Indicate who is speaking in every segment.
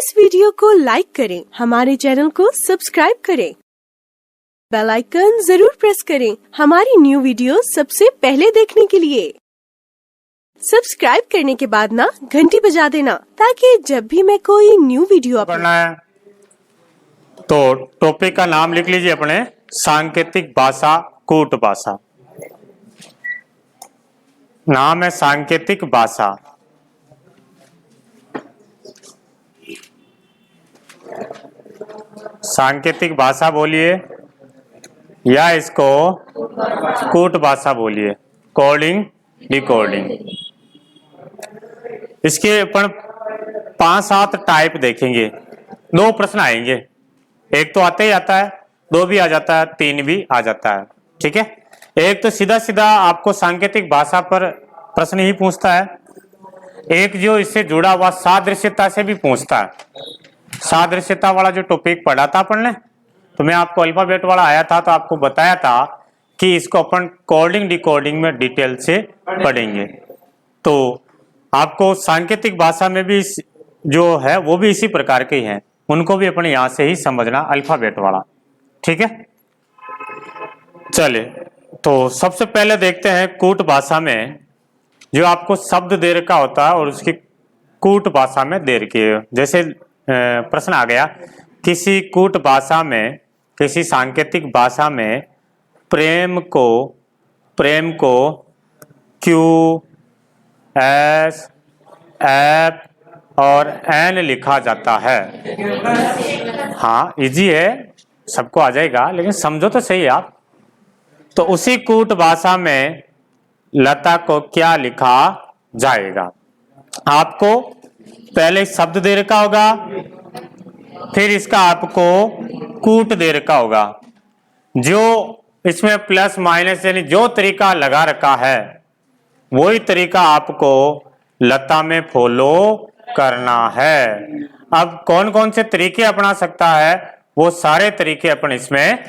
Speaker 1: इस वीडियो को लाइक करें, हमारे चैनल को सब्सक्राइब करें, बेल आइकन जरूर प्रेस करें हमारी न्यू वीडियो सबसे पहले देखने के लिए। सब्सक्राइब करने के बाद ना घंटी बजा देना ताकि जब भी मैं कोई न्यू वीडियो
Speaker 2: करना है। तो टॉपिक का नाम लिख लीजिए अपने, सांकेतिक भाषा, कूट भाषा। नाम है सांकेतिक भाषा। सांकेतिक भाषा बोलिए या इसको कूट भाषा बोलिए, कोडिंग डिकोडिंग। इसके अपन 5-7 टाइप देखेंगे। 2 प्रश्न आएंगे, एक तो आते ही आता है, 2 भी आ जाता है, 3 भी आ जाता है। ठीक है, एक तो सीधा सीधा आपको सांकेतिक भाषा पर प्रश्न ही पूछता है, एक जो इससे जुड़ा हुआ सादृश्यता से भी पूछता है। सादृश्यता वाला जो टॉपिक पढ़ा था अपन ने, तो मैं आपको अल्फाबेट वाला आया था तो आपको बताया था कि इसको अपन कोडिंग डिकोडिंग में डिटेल से पढ़ेंगे। तो आपको सांकेतिक भाषा में भी जो है वो भी इसी प्रकार के ही हैं, उनको भी अपन यहां से ही समझना, अल्फाबेट वाला। ठीक है, चलिए तो सबसे पहले देखते हैं कूट भाषा में जो आपको शब्द दे रखा होता है और उसकी कूट भाषा में दे रखी है। जैसे प्रश्न आ गया, किसी कूट भाषा में, किसी सांकेतिक भाषा में प्रेम को क्यू, एस, एफ और एन लिखा जाता है। हाँ इजी है, सबको आ जाएगा, लेकिन समझो तो सही आप। तो उसी कूट भाषा में लता को क्या लिखा जाएगा? आपको पहले शब्द दे रखा होगा, फिर इसका आपको कूट दे रखा होगा। जो इसमें प्लस माइनस यानी जो तरीका लगा रखा है वही तरीका आपको लता में फॉलो करना है। अब कौन कौन से तरीके अपना सकता है वो सारे तरीके अपन इसमें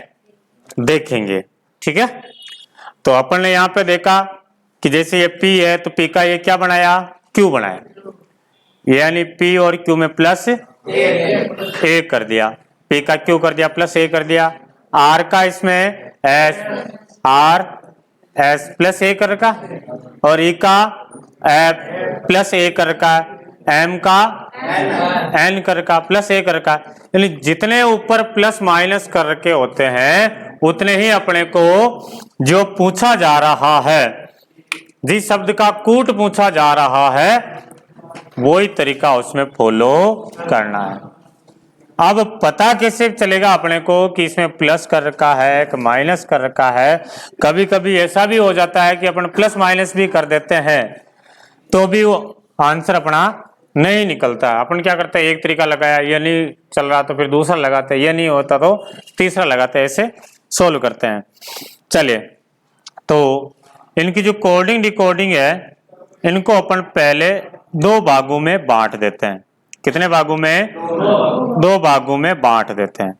Speaker 2: देखेंगे। ठीक है, तो अपन ने यहाँ पे देखा कि जैसे ये P है तो P का ये क्या बनाया, Q बनाया, यानी P और Q में प्लस ए कर दिया, P का Q कर दिया, प्लस ए कर दिया। R का इसमें S, R S प्लस ए कर रखा, और E का F प्लस ए कर रखा, M का N कर रखा, प्लस ए कर रखा। यानी जितने ऊपर प्लस माइनस कर रखे होते हैं उतने ही अपने को जो पूछा जा रहा है, जिस शब्द का कूट पूछा जा रहा है वही तरीका उसमें फॉलो करना है। अब पता कैसे चलेगा अपने को कि इसमें प्लस कर रखा है कि माइनस कर रखा है? कभी कभी ऐसा भी हो जाता है कि अपन प्लस माइनस भी कर देते हैं तो भी वो आंसर अपना नहीं निकलता। अपन क्या करते हैं, एक तरीका लगाया, ये नहीं चल रहा तो फिर दूसरा लगाते हैं, ये नहीं होता तो तीसरा लगाते हैं, ऐसे सोल्व करते हैं। चलिए, तो इनकी जो कोडिंग डिकोडिंग है इनको अपन पहले 2 भागों में बांट देते हैं। कितने भागों में? 2 भागों में बांट देते हैं।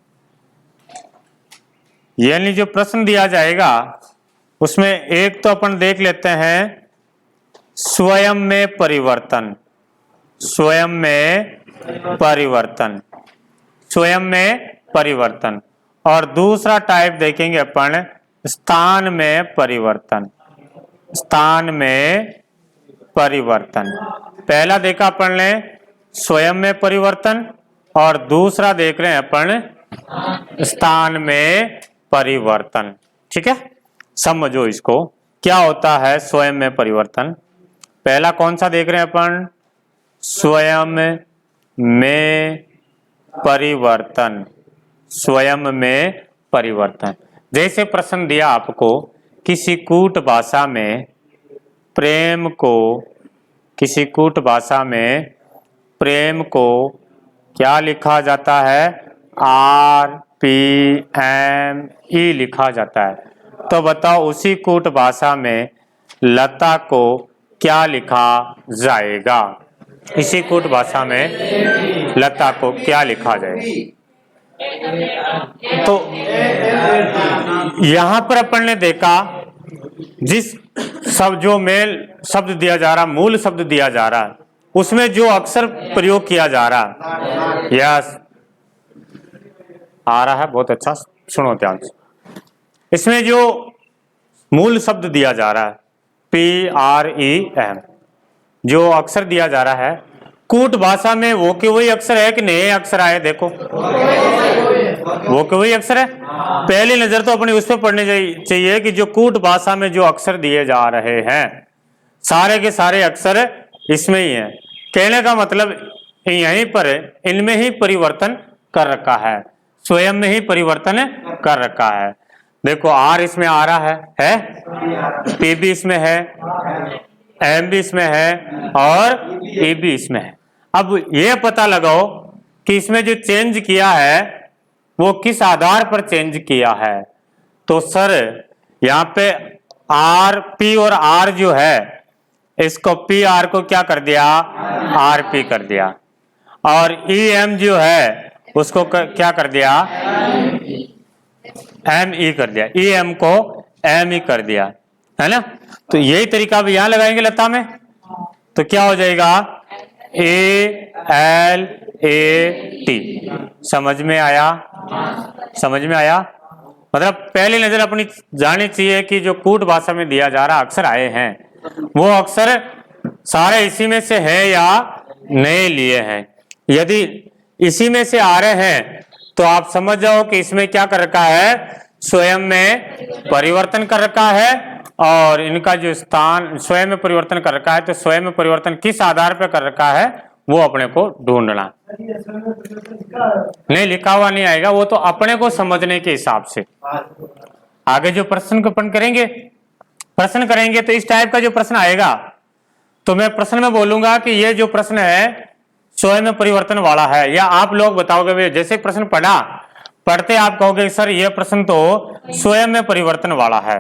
Speaker 2: यानी जो प्रश्न दिया जाएगा उसमें एक तो अपन देख लेते हैं स्वयं में परिवर्तन, स्वयं में परिवर्तन, स्वयं में परिवर्तन, और दूसरा टाइप देखेंगे अपन स्थान में परिवर्तन, स्थान में परिवर्तन। पहला देखा अपन ने स्वयं में परिवर्तन और दूसरा देख रहे हैं अपन स्थान में परिवर्तन। ठीक है, समझो इसको क्या होता है स्वयं में परिवर्तन। पहला कौन सा देख रहे हैं अपन? स्वयं में परिवर्तन, स्वयं में परिवर्तन। जैसे प्रश्न दिया आपको, किसी कूट भाषा में प्रेम को, किसी कूट भाषा में प्रेम को क्या लिखा जाता है? RPME लिखा जाता है। तो बताओ उसी कूट भाषा में लता को क्या लिखा जाएगा? इसी कूट भाषा में लता को क्या लिखा जाएगा? तो यहां पर अपन ने देखा जिस शब्द जो मेल शब्द दिया जा रहा, मूल शब्द दिया जा रहा है, उसमें जो अक्षर प्रयोग किया जा रहा, यस आ रहा है, बहुत अच्छा, सुनो ध्यान से। इसमें जो मूल शब्द दिया जा रहा है PREM, जो अक्षर दिया जा रहा है, कूट भाषा में वो के वही अक्षर है कि नए अक्षर आए? देखो वो के वही अक्षर है। पहली नजर तो अपनी उस पर पढ़ने चाहिए कि जो कूट भाषा में जो अक्षर दिए जा रहे हैं सारे के सारे अक्षर इसमें ही है। कहने का मतलब यहीं पर इनमें ही परिवर्तन कर रखा है, स्वयं में ही परिवर्तन कर रखा है। देखो R इसमें आ रहा है? P भी इसमें है, M भी इसमें है और E भी इसमें है। अब ये पता लगाओ कि इसमें जो चेंज किया है वो किस आधार पर चेंज किया है। तो सर यहाँ पे R P और R जो है इसको PR को क्या कर दिया? RP कर दिया, और EM जो है उसको क्या कर दिया? ME कर दिया, EM को ME कर दिया, है ना। तो यही तरीका अब यहां लगाएंगे लता में, तो क्या हो जाएगा? ALAT। समझ में आया? समझ में आया? मतलब पहली नजर अपनी जानी चाहिए कि जो कूट भाषा में दिया जा रहा अक्षर आए हैं वो अक्षर सारे इसी में से है या नए लिए हैं। यदि इसी में से आ रहे हैं तो आप समझ जाओ कि इसमें क्या कर रखा है? स्वयं में परिवर्तन कर रखा है, और इनका जो स्थान स्वयं में परिवर्तन कर रखा है, तो स्वयं में परिवर्तन किस आधार पर कर रखा है वो अपने को ढूंढना। नहीं लिखा हुआ नहीं आएगा, वो तो अपने को समझने के हिसाब से। आगे जो प्रश्न को प्रश्न करेंगे तो इस टाइप का जो प्रश्न आएगा तो मैं प्रश्न में बोलूंगा कि ये जो प्रश्न है स्वयं में परिवर्तन वाला है, या आप लोग बताओगे जैसे प्रश्न पढ़ते आप कहोगे सर ये प्रश्न तो स्वयं में परिवर्तन वाला है,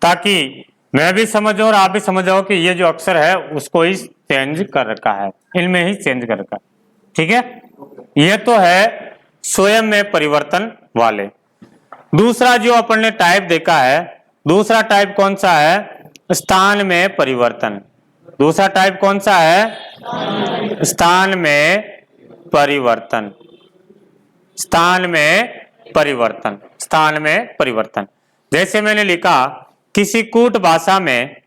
Speaker 2: ताकि मैं भी समझूं और आप भी समझ जाओ कि ये जो अक्षर है उसको ही चेंज कर रखा है, इनमें ही चेंज कर रखा है। ठीक है, ये तो है स्वयं में परिवर्तन वाले। दूसरा जो अपन ने टाइप देखा है, दूसरा टाइप कौन सा है? स्थान में परिवर्तन। दूसरा टाइप कौन सा है? स्थान में परिवर्तन। स्थान में परिवर्तन, स्थान में परिवर्तन। जैसे मैंने लिखा किसी कूट भाषा में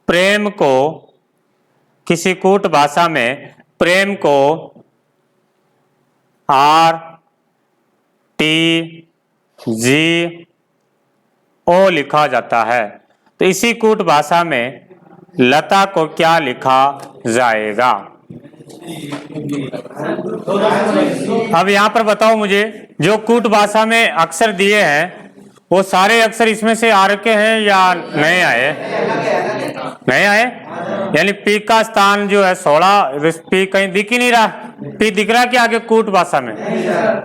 Speaker 2: प्रेम को, किसी कूट भाषा में प्रेम को RTGO लिखा जाता है, तो इसी कूट भाषा में लता को क्या लिखा जाएगा? अब यहां पर बताओ मुझे, जो कूट भाषा में अक्षर दिए हैं वो सारे अक्षर इसमें से आ रखे हैं या नए आए? नए आए, यानी P का स्थान जो है 16, P कहीं दिख ही नहीं रहा। P दिख रहा है कि आगे कूट भाषा में?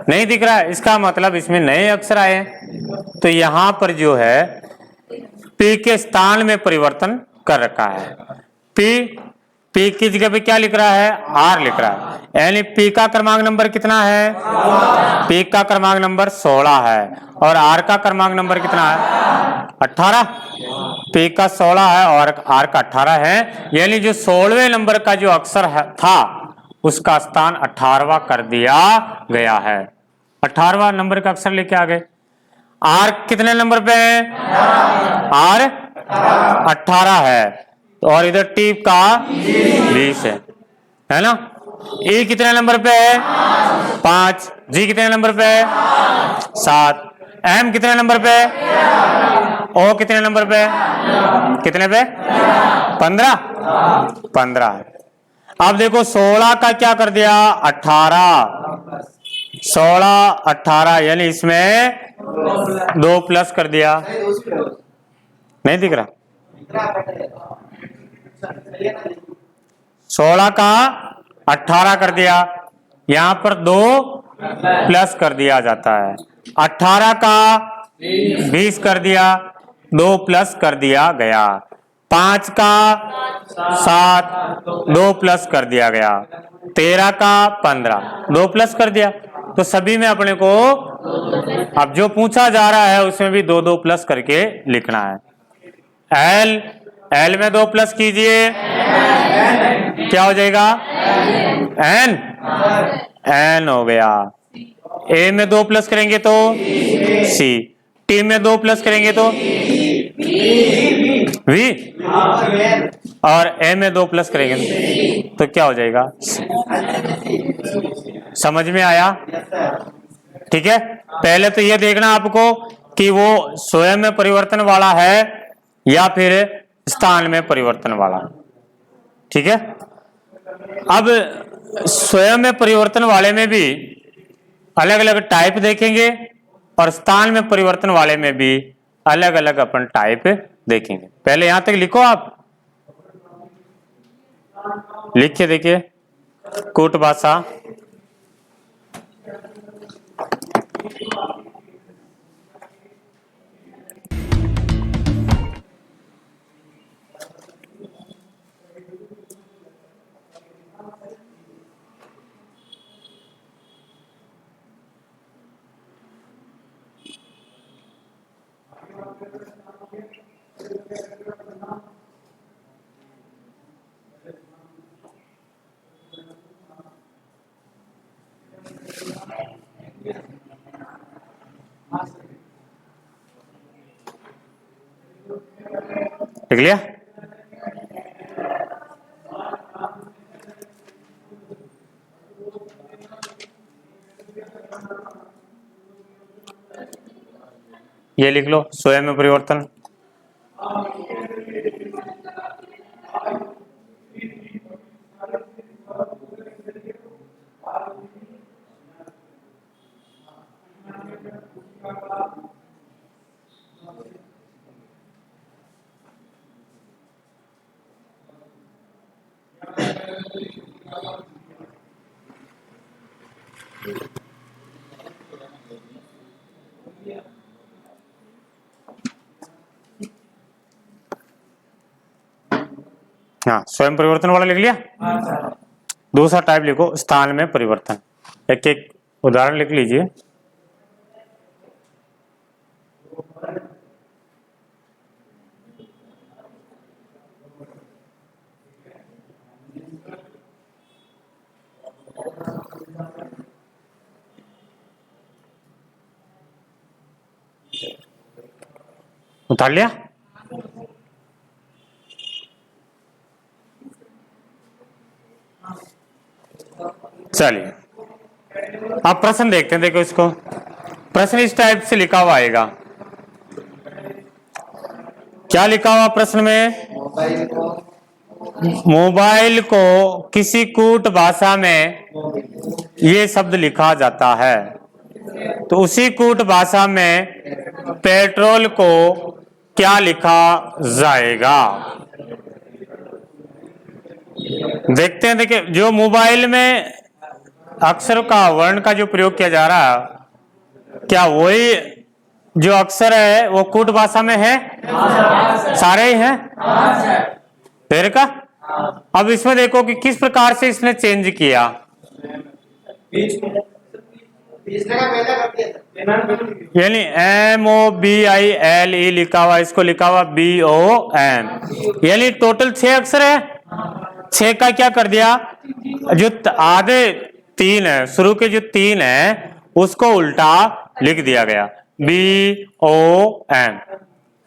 Speaker 2: नहीं दिख रहा है, इसका मतलब इसमें नए अक्षर आए हैं। तो यहां पर जो है P के स्थान में परिवर्तन कर रखा है। P की जगह पे क्या लिख रहा है? R लिख रहा है, यानी P का क्रमांक नंबर कितना है? P का क्रमांक नंबर 16 है, और R का क्रमांक नंबर कितना है? 18। P का 16 है और R का 18 है, यानी जो 16वें नंबर का जो अक्षर था उसका स्थान 18वां कर दिया गया है। 18वां नंबर का अक्षर लेके आ गए। R कितने नंबर पे है? R 18 है, और इधर T का 20 है ना। E कितने नंबर पे है? 5। G कितने नंबर पे है? 7। M कितने नंबर पे है? O कितने नंबर पे? कितने पे? 15। अब देखो 16 का क्या कर दिया? 18। 16 18, यानी इसमें 2 प्लस कर दिया। नहीं दिख रहा? 16 का 18 कर दिया, यहां पर 2 प्लस कर दिया जाता है। 18 का 20 कर दिया, 2 प्लस कर दिया गया। 5 का 7, 2 प्लस कर दिया गया। 13 का 15, 2 प्लस कर दिया। तो सभी में अपने को अब जो पूछा जा रहा है उसमें भी 2 प्लस करके लिखना है। L एल में 2 प्लस कीजिए, क्या हो जाएगा? एन, एन हो गया। ए में 2 प्लस करेंगे तो सी, टी में 2 प्लस करेंगे तो वी, और ए में 2 प्लस करेंगे तो क्या हो जाएगा? समझ में आया? ठीक है, पहले तो ये देखना आपको कि वो स्वयं में परिवर्तन वाला है या फिर स्थान में परिवर्तन वाला। ठीक है, अब स्वयं में परिवर्तन वाले में भी अलग अलग टाइप देखेंगे और स्थान में परिवर्तन वाले में भी अलग अलग अपन टाइप देखेंगे। पहले यहां तक लिखो, आप लिखिए, देखिए कूट भाषा। देख लिया? ये लिख लो, स्वयं में परिवर्तन। हाँ, स्वयं परिवर्तन वाला लिख लिया। दूसरा टाइप लिखो, स्थान में परिवर्तन। एक एक उदाहरण लिख लीजिए। उतार लिया? चलिए, अब प्रश्न देखते हैं। देखो इसको, प्रश्न इस टाइप से लिखा हुआ आएगा। क्या लिखा हुआ प्रश्न में? मोबाइल को किसी कूट भाषा में ये शब्द लिखा जाता है, तो उसी कूट भाषा में पेट्रोल को क्या लिखा जाएगा? देखते हैं। देखिए, जो मोबाइल में अक्षर का, वर्ण का जो प्रयोग किया जा रहा है, क्या वही जो अक्षर है वो कूट भाषा में है? सारे ही हैं? फिर का अब इसमें देखो कि किस प्रकार से इसने चेंज किया। यानी MOBILE लिखा हुआ, इसको लिखा हुआ BOM, यानी टोटल 6 अक्षर है। 6 का क्या कर दिया? जो आधे 3 है, शुरू के जो 3 है उसको उल्टा लिख दिया गया, BOM,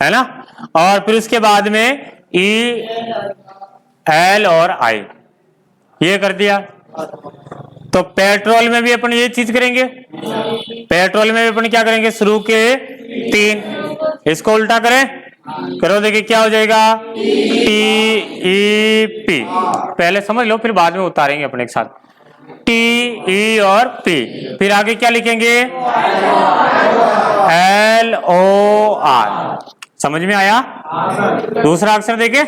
Speaker 2: है ना। और फिर उसके बाद में EL और I ये कर दिया। तो पेट्रोल में भी अपन ये चीज करेंगे। पेट्रोल में भी अपन क्या करेंगे? शुरू के 3 इसको उल्टा करें, करो, देखिए क्या हो जाएगा? TEP। पहले समझ लो, फिर बाद में उतारेंगे अपन एक साथ। TE और P, फिर आगे क्या लिखेंगे? LOR। समझ में आया? दूसरा अक्षर देखे,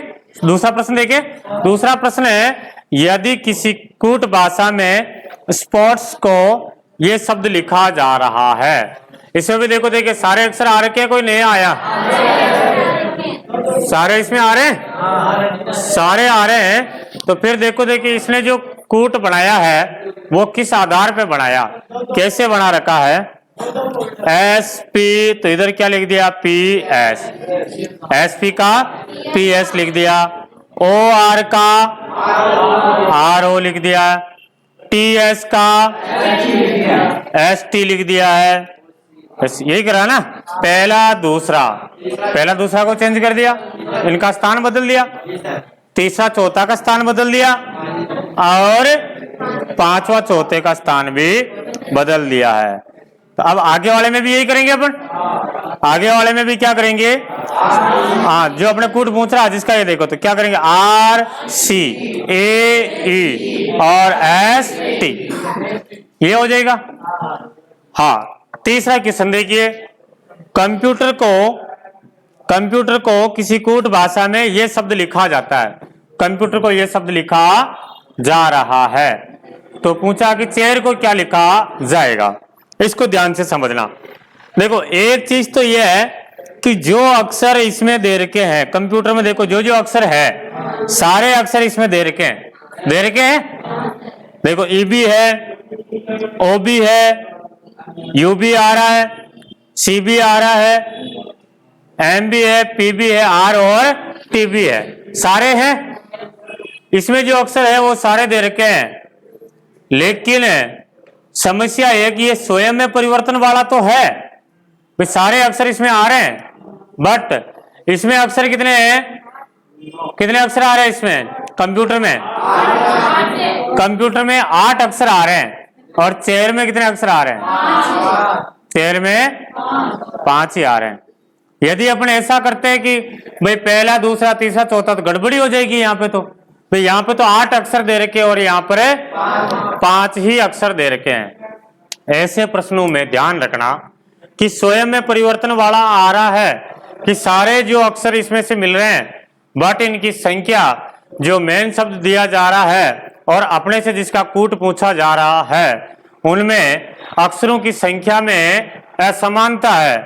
Speaker 2: दूसरा प्रश्न देखे। दूसरा प्रश्न है, यदि किसी कूट भाषा में स्पोर्ट्स को ये शब्द लिखा जा रहा है, इसमें भी देखो, देखिए सारे अक्षर आ रखे हैं, कोई नया आया? सारे इसमें आ रहे हैं, सारे आ रहे हैं। तो फिर देखो, देखिए इसने जो कूट बनाया है वो किस आधार पे बनाया, कैसे बना रखा है? एस पी, तो इधर क्या लिख दिया पी एस, एस पी का पी एस लिख दिया, ओ आर का आर ओ लिख दिया, टी एस का एस टी लिख दिया है, बस यही करा ना, पहला दूसरा को चेंज कर दिया, इनका स्थान बदल दिया, तीसरा चौथा का स्थान बदल दिया और पांचवा चौथे का स्थान भी बदल दिया है। तो अब आगे वाले में भी यही करेंगे अपन, आगे वाले में भी क्या करेंगे, हाँ जो अपने कूट पूछ रहा है जिसका ये देखो, तो क्या करेंगे आर सी ए ई और एस टी, ये हो जाएगा। हाँ तीसरा क्वेश्चन देखिए, कंप्यूटर को किसी कूट भाषा में यह शब्द लिखा जाता है, कंप्यूटर को यह शब्द लिखा जा रहा है, तो पूछा कि चेयर को क्या लिखा जाएगा, इसको ध्यान से समझना। देखो एक चीज तो यह है कि जो अक्षर इसमें दे रखे हैं कंप्यूटर में, देखो जो जो अक्षर है सारे अक्षर इसमें दे रखे हैं, देखो ई भी है, ओ भी है, यू भी आ रहा है, सी भी आ रहा है, एम भी है, पी भी है, आर और टी भी है, सारे हैं इसमें जो अक्षर है वो सारे दे रखे हैं। लेकिन समस्या है कि ये स्वयं में परिवर्तन वाला तो है, भाई सारे अक्षर इसमें आ रहे हैं, बट इसमें अक्षर कितने हैं, कितने अक्षर आ रहे हैं इसमें कंप्यूटर में 8 अक्षर आ रहे हैं, और चेयर में कितने अक्षर आ रहे हैं, चेयर में 5 ही आ रहे हैं। यदि अपन ऐसा करते हैं कि भाई पहला दूसरा तीसरा चौथा, तो गड़बड़ी हो जाएगी यहाँ पे, तो भाई यहाँ पे तो 8 अक्षर दे रखे और यहाँ पर 5 ही अक्षर दे रखे हैं। ऐसे प्रश्नों में ध्यान रखना कि स्वयं में परिवर्तन वाला आ रहा है कि सारे जो अक्षर इसमें से मिल रहे हैं, बट इनकी संख्या जो मेन शब्द दिया जा रहा है और अपने से जिसका कूट पूछा जा रहा है उनमें अक्षरों की संख्या में असमानता है,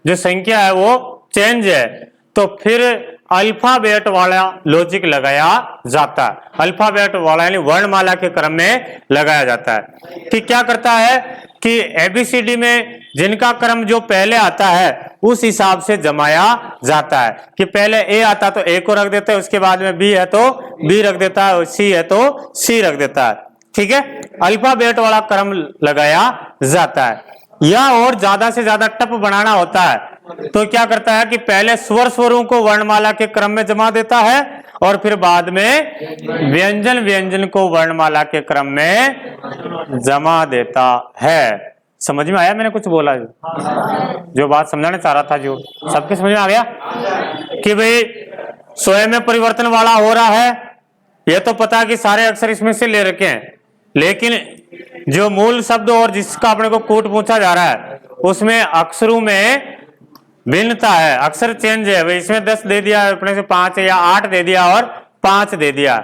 Speaker 2: जो संख्या है वो चेंज है, तो फिर अल्फाबेट वाला लॉजिक लगाया जाता है, अल्फाबेट वाला यानी वर्णमाला के क्रम में लगाया जाता है। कि क्या करता है कि एबीसीडी में जिनका क्रम जो पहले आता है उस हिसाब से जमाया जाता है, कि पहले ए आता तो ए को रख देता है, उसके बाद में बी है तो बी रख देता है, सी है तो सी रख देता है, ठीक है, अल्फाबेट वाला क्रम लगाया जाता है। या और ज्यादा से ज्यादा टप बनाना होता है तो क्या करता है कि पहले स्वरों को वर्णमाला के क्रम में जमा देता है और फिर बाद में व्यंजन को वर्णमाला के क्रम में जमा देता है। समझ में आया मैंने कुछ बोला, जो बात समझाना चाह रहा था, जो सबके समझ में आ गया कि भाई स्वयं में परिवर्तन वाला हो रहा है, यह तो पता है कि सारे अक्षर इसमें से ले रखे हैं, लेकिन जो मूल शब्द और जिसका अपने को कूट पूछा जा रहा है उसमें अक्षरों में भिन्नता है, अक्षर चेंज है, भाई इसमें 10 दे दिया अपने से 5 या 8 दे दिया और 5 दे दिया,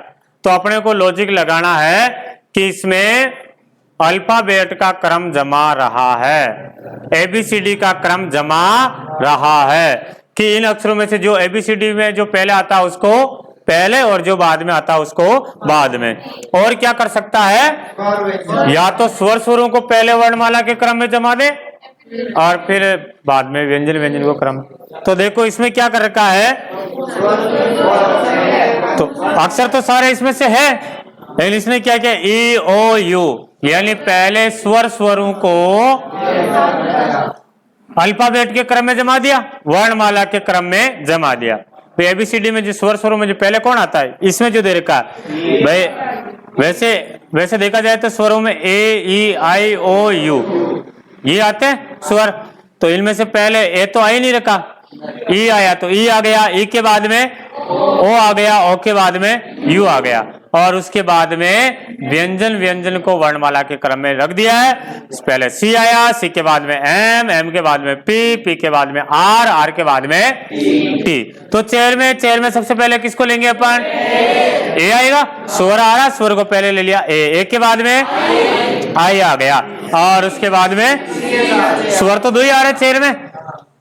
Speaker 2: तो अपने को लॉजिक लगाना है कि इसमें अल्फाबेट का क्रम जमा रहा है, एबीसीडी का क्रम जमा रहा है, कि इन अक्षरों में से जो एबीसीडी में जो पहले आता है उसको पहले और जो बाद में आता है उसको बाद में। और क्या कर सकता है, या तो स्वरों को पहले वर्णमाला के क्रम में जमा दे और फिर बाद में व्यंजन को क्रम। तो देखो इसमें क्या कर रखा है, तो अक्षर तो सारे इसमें से है, लेकिन इसने क्या किया, ई ओ यू यानी पहले स्वरों को अल्फाबेट के क्रम में जमा दिया, वर्णमाला के क्रम में जमा दिया। तो एबीसीडी में जो स्वरों में जो पहले कौन आता है, इसमें जो दे रखा है भाई, वैसे देखा जाए तो स्वरों में ए ई आई ओ यू ये आते हैं स्वर, तो इनमें से पहले ए तो आ ही नहीं रखा, ई आया तो ई आ गया, ई के बाद में ओ आ गया, ओ के बाद में यू आ गया, और उसके बाद में व्यंजन को वर्णमाला के क्रम में रख दिया है। पहले सी आया, सी के बाद में एम के बाद में पी के बाद में आर के बाद में टी। तो चेयर में सबसे पहले किसको लेंगे अपन, ए आएगा, स्वर आ रहा, स्वर को पहले ले लिया, ए के बाद में आई आ गया, और उसके बाद में स्वर तो 2 ही आ रहे चेयर में।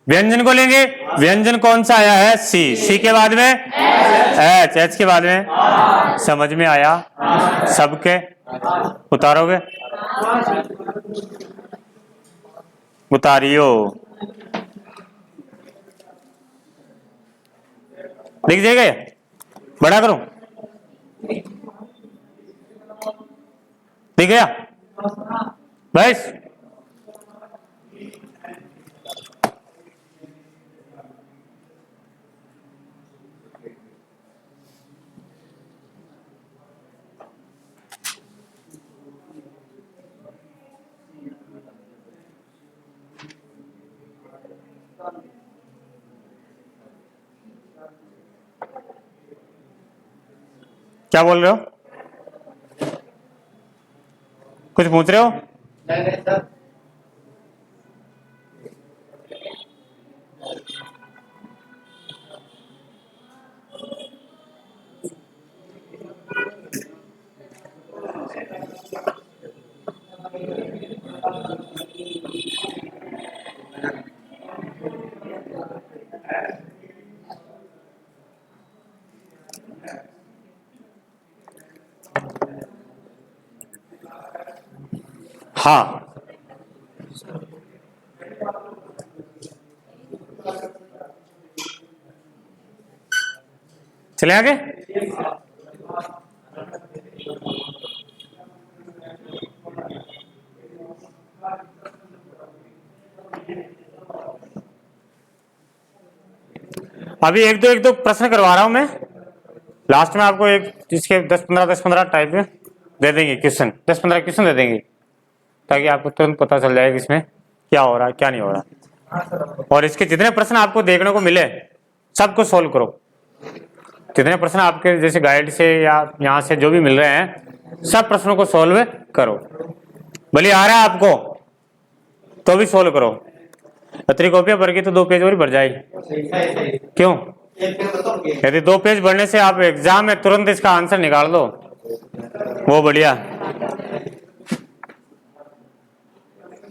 Speaker 2: व्यंजन को लेंगे, व्यंजन कौन सा आया है, सी के बाद में एच के बाद में। समझ में आया सबके, उतारोगे। उतारियो। दिख जाएगा, बड़ा करूं, दिख गया बस। क्या बोल रहे हो, कुछ पूछ रहे हो?
Speaker 3: नहीं सर।
Speaker 2: हाँ, चले आगे। अभी एक दो प्रश्न करवा रहा हूं मैं, लास्ट में आपको एक इसके 10-15 टाइप में दे देंगे क्वेश्चन, 10-15 क्वेश्चन दे देंगे, ताकि आपको तुरंत पता चल जाए कि इसमें क्या हो रहा है क्या नहीं हो रहा। और इसके जितने प्रश्न आपको देखने को मिले सबको सोल्व करो। जितने प्रश्न आपके जैसे गाइड से या यहाँ से जो भी मिल रहे हैं सब प्रश्नों को सोल्व करो। भले आ रहा है आपको तो भी सोल्व करो। अतरी कॉपियां भर के तो 2 पेज और ही भर जाएगी। क्यों? यदि 2 पेज भरने से आप एग्जाम में तुरंत इसका आंसर निकाल दो वो बढ़िया।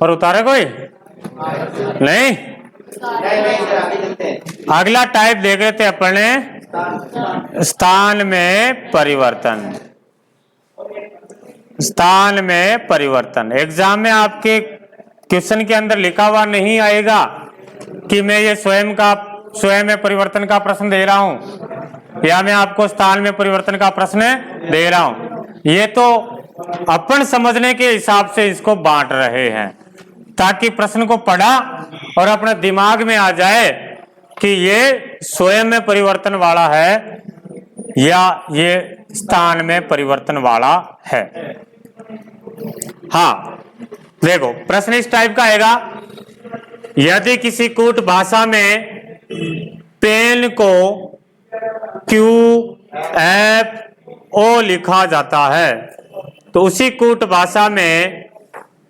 Speaker 2: और उतारे कोई नहीं? अगला टाइप देख रहे थे अपने स्थान में परिवर्तन। स्थान में परिवर्तन एग्जाम में आपके क्वेश्चन के अंदर लिखा हुआ नहीं आएगा कि मैं ये स्वयं में परिवर्तन का प्रश्न दे रहा हूं या मैं आपको स्थान में परिवर्तन का प्रश्न दे रहा हूं। ये तो अपन समझने के हिसाब से इसको बांट रहे हैं ताकि प्रश्न को पढ़ा और अपने दिमाग में आ जाए कि ये स्वयं में परिवर्तन वाला है या ये स्थान में परिवर्तन वाला है। हाँ देखो, प्रश्न इस टाइप का आएगा, यदि किसी कूट भाषा में पेन को QFO लिखा जाता है तो उसी कूट भाषा में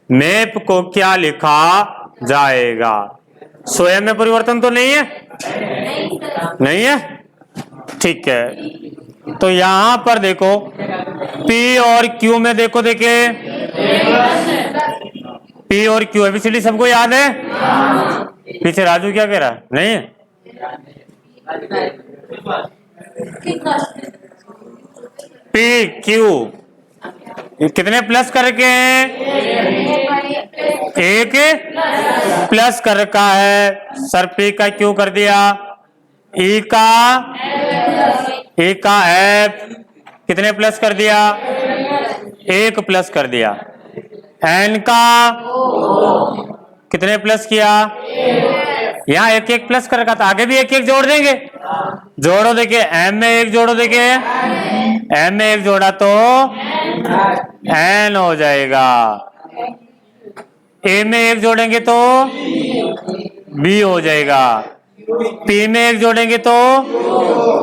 Speaker 2: मैप को क्या लिखा जाएगा? स्वयं में परिवर्तन तो नहीं है? नहीं है, ठीक है। तो यहां पर देखो P और Q में देखो, देखे P और Q एबीसीडी सबको याद है? पीछे राजू क्या कह रहा? नहीं है? P Q कितने प्लस करके हैं? एक प्लस कर रखा है सर। P का Q कर दिया, E का F कितने प्लस कर दिया? 1 प्लस कर दिया। N का कितने प्लस किया? यहाँ 1 प्लस कर रखा था, आगे भी 1 जोड़ देंगे। जोड़ो, देखिए M में 1 जोड़ो, देखिए M में 1 जोड़ा तो N हो जाएगा। A में 1 जोड़ेंगे तो B हो जाएगा। P में 1 जोड़ेंगे तो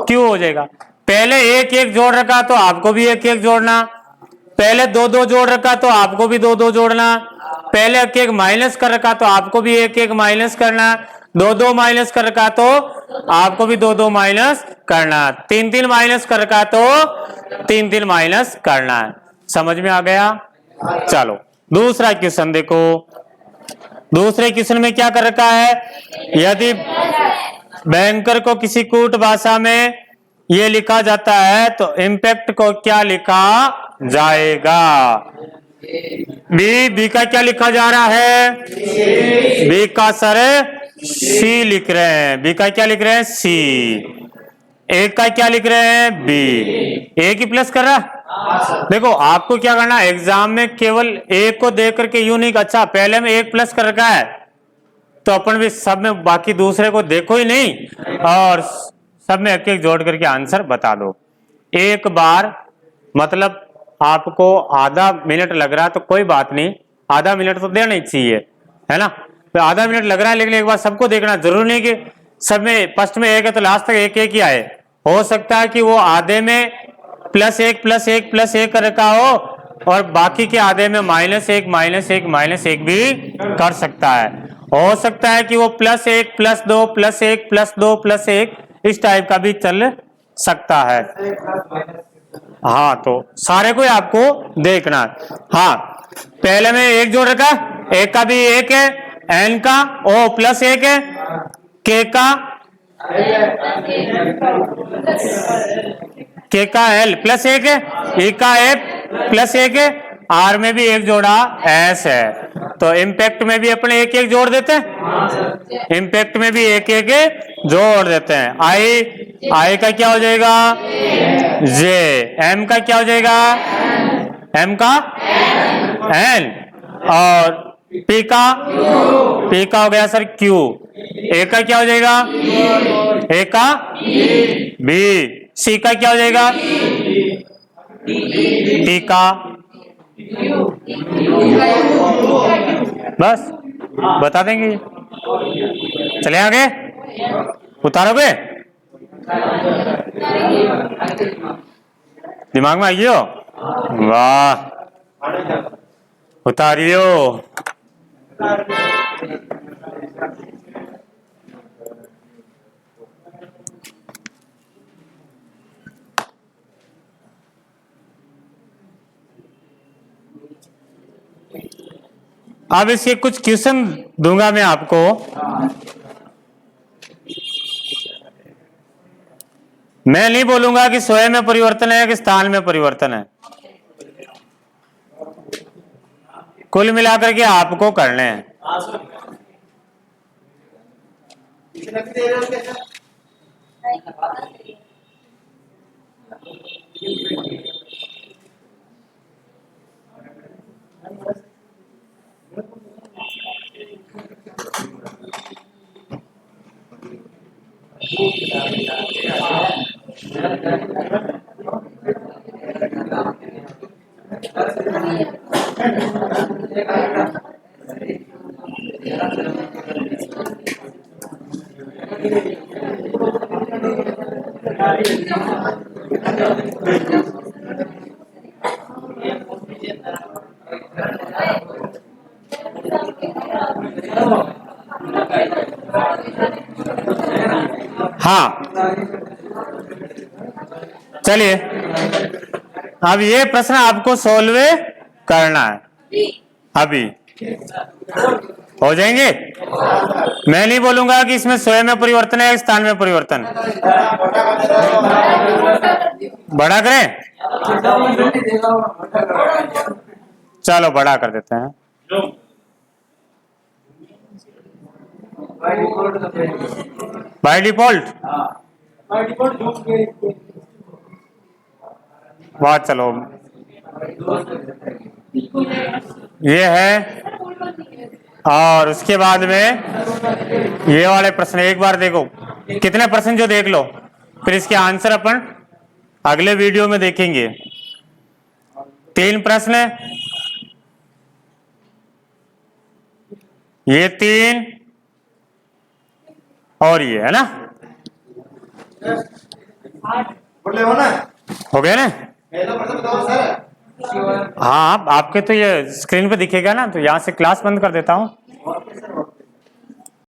Speaker 2: Q हो जाएगा। पहले 1 जोड़ रखा तो आपको भी 1 जोड़ना, पहले 2 जोड़ रखा तो आपको भी 2 जोड़ना, पहले 1 माइनस कर रखा तो आपको भी 1 माइनस करना, 2 माइनस कर रखा तो आपको भी 2 माइनस करना, 3 माइनस कर रखा तो 3 माइनस करना। समझ में आ गया? चलो दूसरा क्वेश्चन देखो। दूसरे क्वेश्चन में क्या कर रखा है, यदि बैंकर को किसी कूट भाषा में ये लिखा जाता है तो इम्पैक्ट को क्या लिखा जाएगा? बी का क्या लिखा जा रहा है? बी का सर सी लिख रहे हैं। बी का क्या लिख रहे हैं? सी। ए का क्या लिख रहे हैं? बी। ए की प्लस कर रहा। देखो आपको क्या करना है, एग्जाम में केवल एक को देख करके यूं नहीं, अच्छा पहले में एक प्लस कर रखा है तो अपन भी सब में बाकी दूसरे को देखो ही नहीं और सब में एक एक जोड़ करके आंसर बता दो। एक बार मतलब आपको आधा मिनट लग रहा है तो कोई बात नहीं, आधा मिनट तो देना ही चाहिए, है ना। तो आधा मिनट लग रहा है लेकिन एक बार सबको देखना, जरूरी नहीं कि सब में फर्स्ट में एक है तो लास्ट तक एक एक ही आए। हो सकता है कि वो आधे में प्लस एक कर रखा हो और बाकी के आधे में -1 भी कर सकता है। हो सकता है कि वो +1 +2 +1 +2 +1 इस टाइप का भी चल सकता है। हाँ तो सारे को आपको देखना है। हाँ पहले में एक जोड़ रखा, एक का भी एक है, एन का ओ +1 है, के का एल +1 है, ई का एफ +1 है, आर में भी एक जोड़ा एस है। तो इम्पैक्ट में भी अपने एक एक जोड़ देते हैं, इम्पैक्ट में भी एक एक जोड़ देते हैं। आई का क्या हो जाएगा? जे। एम का क्या हो जाएगा? एम का एन। और पी का हो गया सर क्यू। ए का क्या हो जाएगा? ए का बी। सी का क्या हो जाएगा? टी का। बस बता देंगे। चले आगे, उतारोगे? दिमाग में आइयो? वाह उतारियो। अब इसके कुछ क्वेश्चन दूंगा मैं आपको। मैं नहीं बोलूंगा कि स्वयं में परिवर्तन है कि स्थान में परिवर्तन है, कुल मिलाकर के आपको करने हैं। हाँ चलिए अब ये प्रश्न आपको सोल्व करना है। अभी हो जाएंगे। मैं नहीं बोलूंगा कि इसमें स्वयं में परिवर्तन है स्थान में परिवर्तन। बड़ा करें? चलो बड़ा कर देते हैं। बाय डिफॉल्ट वाह चलो ये है। और उसके बाद में ये वाले प्रश्न एक बार देखो, कितने प्रश्न जो देख लो, फिर इसके आंसर अपन अगले वीडियो में देखेंगे। 3 प्रश्न है, ये 3 और ये है ना, हो गया ना? हाँ आपके तो ये स्क्रीन पे दिखेगा ना, तो यहाँ से क्लास बंद कर देता हूँ।